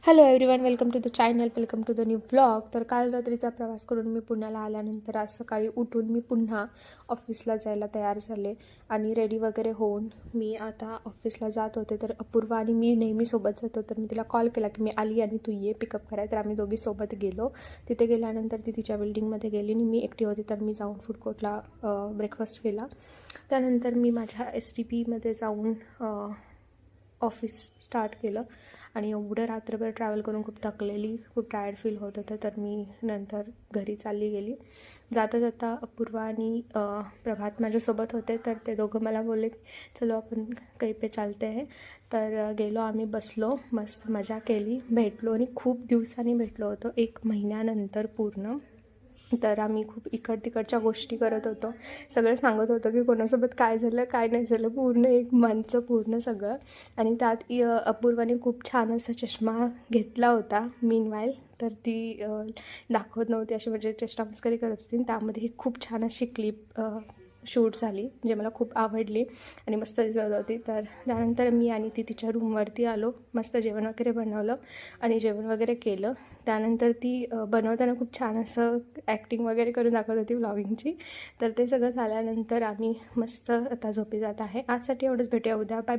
Hello everyone, welcome to the channel, welcome to the new vlog. तर काल रात्रीचा प्रवास करून मी पुण्याला आल्यानंतर आज सकाळी उठून मी पुन्हा ऑफिसला जायला तयार झाले आणि रेडी वगैरे होऊन मी आता ऑफिसला जात होते. तर अपूर्वा आणि मी नेहमी सोबत जातो, तर मी तिला कॉल केला की मी आली आणि तू ये पिकअप करायला. तर आम्ही दोघी सोबत गेलो. तिथे गेल्यानंतर ती तिच्या बिल्डिंगमध्ये गेली आणि मी एकटी होती, तर मी जाऊन फूड कोर्टला ब्रेकफास्ट केला. त्यानंतर मी माझ्या STPमध्ये जाऊन ऑफिस स्टार्ट केलं आणि एवढं रात्रभर ट्रॅव्हल करून खूप थकलेली, खूप टायर्ड फील होत होतं. तर मी नंतर घरी चालली गेली. जाता जाता अपूर्वा आणि प्रभात माझ्यासोबत होते, तर ते दोघं मला बोलले चलो आपण कहीं पे चालते हैं. तर गेलो आम्ही, बसलो, मस्त मजा केली, भेटलो आणि खूप दिवसांनी भेटलो होतो, 1 महिन्यानंतर पूर्ण. तर आम्ही खूप तिकडच्या गोष्टी करत होतो, सगळं सांगत होतो की कोणासोबत काय झालं काय नाही झालं, पूर्ण 1 मंथचं पूर्ण सगळं. आणि त्यात अपूर्वाने खूप छान असा चष्मा घेतला होता मीनवाईल. तर ती दाखवत नव्हती, अशी म्हणजे चेष्टामस्करी करत होती. त्यामध्ये खूप छान अशी क्लिप शूट झाली, जे मला खूप आवडली आणि मस्त दिसत होती. तर त्यानंतर मी आणि ती तिच्या रूमवरती आलो, मस्त जेवण वगैरे बनवलं आणि जेवण वगैरे केलं. त्यानंतर ती बनवताना खूप छान असं ॲक्टिंग वगैरे करून दाखवत होती व्लॉगिंगची. तर ते सगळं झाल्यानंतर आम्ही मस्त आता झोपी जात आहे. आजसाठी एवढंच, भेटूया उद्या, बाय.